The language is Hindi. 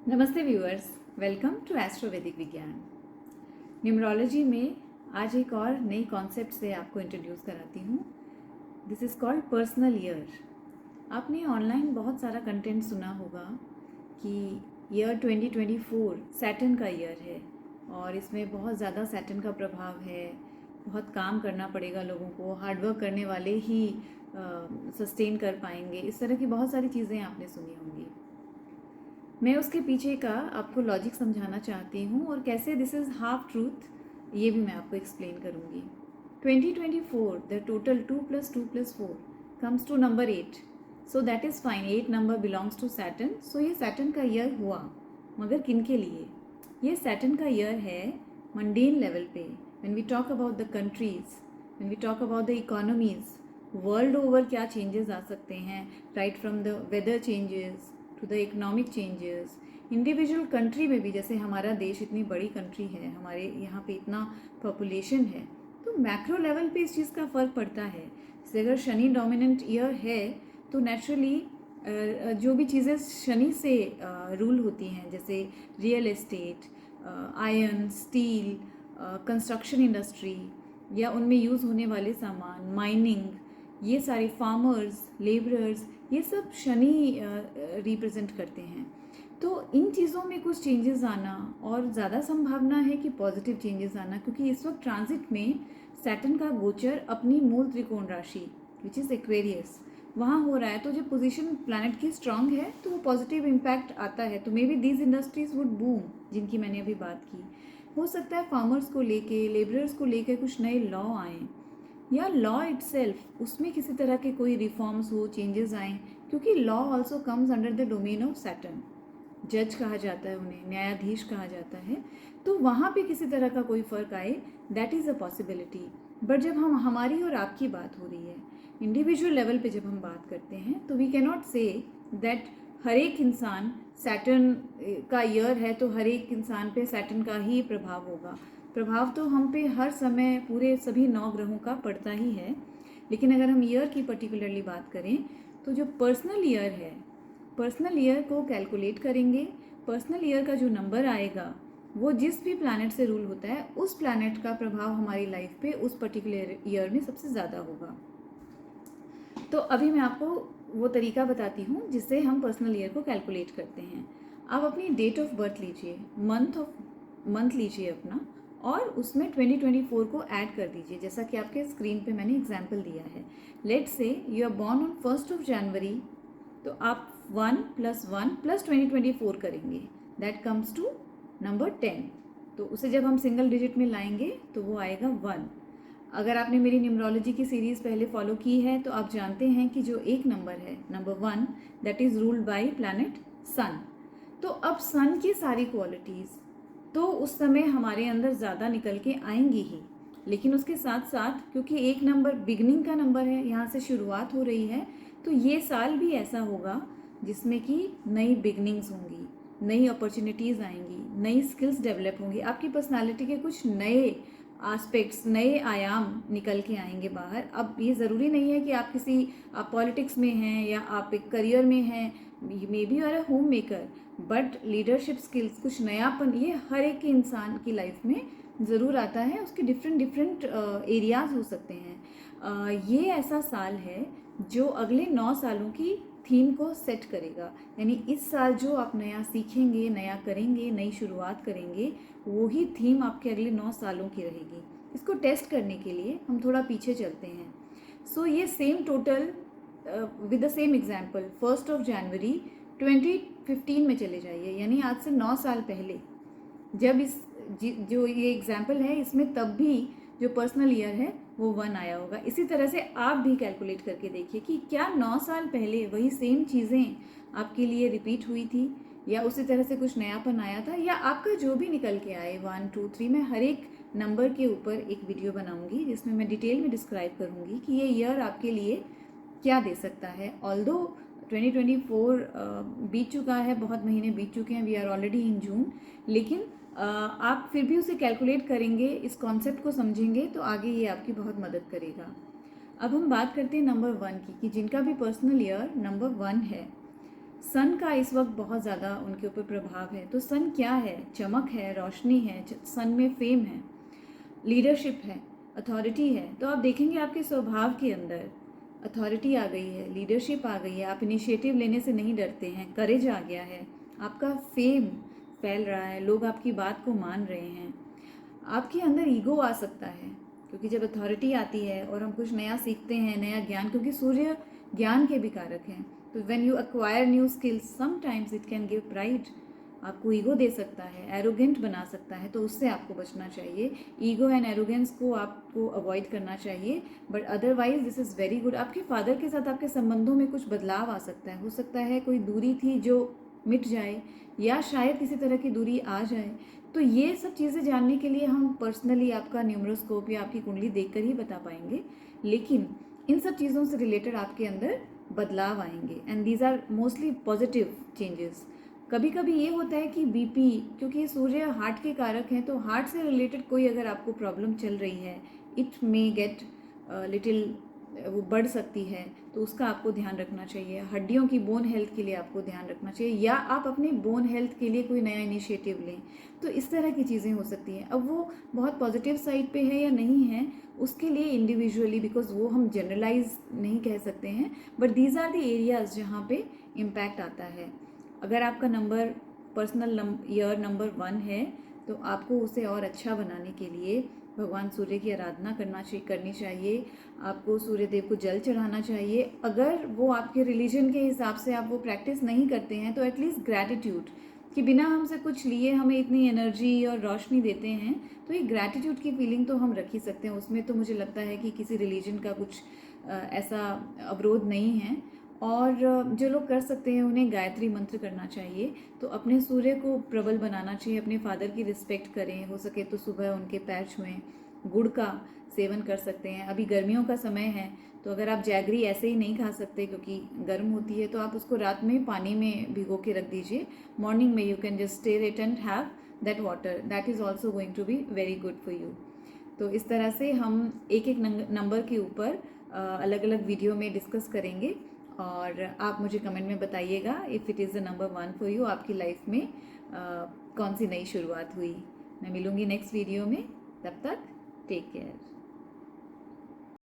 नमस्ते व्यूअर्स, वेलकम टू एस्ट्रोवैदिक विज्ञान। न्यूमरोलॉजी में आज एक और नई कॉन्सेप्ट से आपको इंट्रोड्यूस कराती हूँ। This is called personal year. आपने ऑनलाइन बहुत सारा कंटेंट सुना होगा कि ईयर 2024 सैटर्न का ईयर है और इसमें बहुत ज़्यादा सैटर्न का प्रभाव है। बहुत काम करना पड़ेगा लोगों को, हार्डवर्क करने वाले ही सस्टेन कर पाएंगे। इस तरह की बहुत सारी चीज़ें आपने सुनी होंगी। मैं उसके पीछे का आपको लॉजिक समझाना चाहती हूँ और कैसे दिस इज़ हाफ ट्रूथ ये भी मैं आपको एक्सप्लेन करूँगी। 2024 the total 2 + 2 + 4 comes to number 8, so that is fine. 8 number belongs to Saturn, so ये सैटर्न का ईयर हुआ। मगर किन के लिए? ये सैटर्न का ईयर है मंडेन लेवल पे। When we talk about the countries, when we talk about the economies, world over क्या चेंजेस आ सकते हैं, right from the weather changes to the economic changes. Individual country में भी, जैसे हमारा देश इतनी बड़ी कंट्री है, हमारे यहाँ पे इतना पॉपुलेशन है, तो मैक्रो लेवल पे इस चीज़ का फ़र्क पड़ता है। जैसे अगर शनि डोमिनेंट ईयर है तो नेचुरली जो भी चीज़ें शनि से रूल होती हैं, जैसे real estate, iron, steel, construction industry या उनमें यूज़ होने वाले सामान, माइनिंग, ये सारे फार्मर्स, लेबरर्स, ये सब शनि रिप्रेजेंट करते हैं। तो इन चीज़ों में कुछ चेंजेस आना और ज़्यादा संभावना है कि पॉजिटिव चेंजेस आना, क्योंकि इस वक्त ट्रांजिट में सैटर्न का गोचर अपनी मूल त्रिकोण राशि विच इज़ एक्वेरियस वहाँ हो रहा है। तो जब पोजीशन प्लैनेट की स्ट्रांग है तो वो पॉजिटिव इम्पैक्ट आता है। तो may be these industries would boom, जिनकी मैंने अभी बात की। हो सकता है फार्मर्स को लेके, लेबरर्स को लेके कुछ नए लॉ आएँ, या लॉ इटसेल्फ उसमें किसी तरह के कोई रिफॉर्म्स हो, चेंजेस आएँ, क्योंकि law also comes under the domain of Saturn. जज कहा जाता है उन्हें, न्यायाधीश कहा जाता है। तो वहाँ पे किसी तरह का कोई फ़र्क आए, that is a possibility. But जब हम हमारी और आपकी बात हो रही है, इंडिविजुअल लेवल पे जब हम बात करते हैं, तो we can not say that हर एक इंसान, सैटर्न का ईयर है तो हर एक इंसान पे सैटर्न का ही प्रभाव होगा। प्रभाव तो हम पे हर समय पूरे सभी 9 ग्रहों का पड़ता ही है। लेकिन अगर हम ईयर की पर्टिकुलरली बात करें, तो जो पर्सनल ईयर है, पर्सनल ईयर को कैलकुलेट करेंगे। पर्सनल ईयर का जो नंबर आएगा वो जिस भी प्लैनेट से रूल होता है, उस प्लैनेट का प्रभाव हमारी लाइफ पे उस पर्टिकुलर ईयर में सबसे ज़्यादा होगा। तो अभी मैं आपको वो तरीका बताती हूँ जिससे हम पर्सनल ईयर को कैलकुलेट करते हैं। आप अपनी डेट ऑफ बर्थ लीजिए, मंथ लीजिए अपना, और उसमें 2024 को ऐड कर दीजिए, जैसा कि आपके स्क्रीन पे मैंने एग्जाम्पल दिया है। Let's say you are born on 1 January, तो आप 1 + 1 + 2024 करेंगे, दैट कम्स टू नंबर 10। तो उसे जब हम सिंगल डिजिट में लाएंगे तो वो आएगा 1। अगर आपने मेरी न्यूमरोलॉजी की सीरीज़ पहले फॉलो की है तो आप जानते हैं कि जो एक नंबर है, number 1, that is ruled by planet sun. तो अब सन की सारी क्वालिटीज़ तो उस समय हमारे अंदर ज़्यादा निकल के आएंगी ही, लेकिन उसके साथ साथ क्योंकि एक नंबर बिगनिंग का नंबर है, यहाँ से शुरुआत हो रही है, तो ये साल भी ऐसा होगा जिसमें कि नई बिगनिंग्स होंगी, नई अपॉर्चुनिटीज़ आएंगी, नई स्किल्स डेवलप होंगी, आपकी पर्सनालिटी के कुछ नए एस्पेक्ट्स, नए आयाम निकल के आएंगे बाहर। अब ये ज़रूरी नहीं है कि आप पॉलिटिक्स में हैं या आप एक करियर में हैं, maybe or a homemaker, but leadership skills, कुछ नयापन, ये हर एक के इंसान की लाइफ में ज़रूर आता है। उसके डिफरेंट एरियाज हो सकते हैं। ये ऐसा साल है जो अगले 9 सालों की थीम को सेट करेगा। यानी इस साल जो आप नया सीखेंगे, नया करेंगे, नई शुरुआत करेंगे, वही थीम आपके अगले 9 सालों की रहेगी। इसको टेस्ट करने के लिए हम थोड़ा पीछे चलते हैं। सो ये same total with the same example 1 जनवरी 2015 में चले जाइए, यानी आज से 9 साल पहले, जब जो ये एग्जाम्पल है इसमें तब भी जो पर्सनल ईयर है वो 1 आया होगा। इसी तरह से आप भी कैलकुलेट करके देखिए कि क्या 9 साल पहले वही सेम चीज़ें आपके लिए रिपीट हुई थी, या उसी तरह से कुछ नयापन आया था, या आपका जो भी निकल के आए 1, 2, 3। मैं हर एक नंबर के ऊपर एक वीडियो बनाऊंगी जिसमें मैं डिटेल में डिस्क्राइब करूंगी कि ये ईयर आपके लिए क्या दे सकता है। ऑल्दो 2024 बीत चुका है, बहुत महीने बीत चुके हैं, वी आर ऑलरेडी इन जून, लेकिन आप फिर भी उसे कैलकुलेट करेंगे, इस कॉन्सेप्ट को समझेंगे तो आगे ये आपकी बहुत मदद करेगा। अब हम बात करते हैं नंबर 1 की, कि जिनका भी पर्सनल ईयर नंबर 1 है, सन का इस वक्त बहुत ज़्यादा उनके ऊपर प्रभाव है। तो सन क्या है? चमक है, रोशनी है, सन में फेम है, लीडरशिप है, अथॉरिटी है। तो आप देखेंगे आपके स्वभाव के अंदर अथॉरिटी आ गई है, लीडरशिप आ गई है, आप इनिशिएटिव लेने से नहीं डरते हैं, करेज आ गया है, आपका फेम फैल रहा है, लोग आपकी बात को मान रहे हैं। आपके अंदर ईगो आ सकता है, क्योंकि जब अथॉरिटी आती है और हम कुछ नया सीखते हैं, नया ज्ञान, क्योंकि सूर्य ज्ञान के भी कारक हैं, तो when you acquire new skills sometimes it can give pride, आपको ईगो दे सकता है, एरोगेंट बना सकता है, तो उससे आपको बचना चाहिए। ईगो एंड एरोगेंस को आपको अवॉइड करना चाहिए। But otherwise this is very good. आपके फादर के साथ आपके संबंधों में कुछ बदलाव आ सकता है, हो सकता है कोई दूरी थी जो मिट जाए, या शायद किसी तरह की दूरी आ जाए। तो ये सब चीज़ें जानने के लिए हम पर्सनली आपका न्यूमरोस्कोप या आपकी कुंडली देखकर ही बता पाएंगे, लेकिन इन सब चीज़ों से रिलेटेड आपके अंदर बदलाव आएंगे and these are mostly positive changes. कभी कभी ये होता है कि बीपी, क्योंकि सूर्य हार्ट के कारक हैं, तो हार्ट से रिलेटेड कोई अगर आपको प्रॉब्लम चल रही है, इट मे गेट लिटिल, वो बढ़ सकती है, तो उसका आपको ध्यान रखना चाहिए। हड्डियों की बोन हेल्थ के लिए आपको ध्यान रखना चाहिए, या आप अपने बोन हेल्थ के लिए कोई नया इनिशिएटिव लें। तो इस तरह की चीज़ें हो सकती हैं। अब वो बहुत पॉजिटिव साइड पे है या नहीं है, उसके लिए इंडिविजुअली, बिकॉज वो हम जनरलाइज नहीं कह सकते हैं, but these are the areas जहाँ पे इम्पैक्ट आता है। अगर आपका नंबर पर्सनल ईयर नंबर 1 है, तो आपको उसे और अच्छा बनाने के लिए भगवान सूर्य की आराधना करनी चाहिए। आपको सूर्य देव को जल चढ़ाना चाहिए। अगर वो आपके रिलीजन के हिसाब से आप वो प्रैक्टिस नहीं करते हैं, तो एटलीस्ट ग्रैटिट्यूड, कि बिना हमसे कुछ लिए हमें इतनी एनर्जी और रोशनी देते हैं, तो ये ग्रैटिट्यूड की फीलिंग तो हम रख ही सकते हैं। उसमें तो मुझे लगता है कि किसी रिलीजन का कुछ ऐसा अवरोध नहीं है। और जो लोग कर सकते हैं उन्हें गायत्री मंत्र करना चाहिए। तो अपने सूर्य को प्रबल बनाना चाहिए, अपने फादर की रिस्पेक्ट करें, हो सके तो सुबह उनके पैर छुएं, गुड़ का सेवन कर सकते हैं। अभी गर्मियों का समय है, तो अगर आप जैगरी ऐसे ही नहीं खा सकते क्योंकि गर्म होती है, तो आप उसको रात में पानी में भिगो के रख दीजिए। मॉर्निंग में you can just stir it and have that water, that is also going to be very good for you. तो इस तरह से हम एक एक नंबर के ऊपर अलग अलग वीडियो में डिस्कस करेंगे, और आप मुझे कमेंट में बताइएगा if it is the number 1 for you, आपकी लाइफ में कौन सी नई शुरुआत हुई। मैं मिलूँगी नेक्स्ट वीडियो में, तब तक टेक केयर।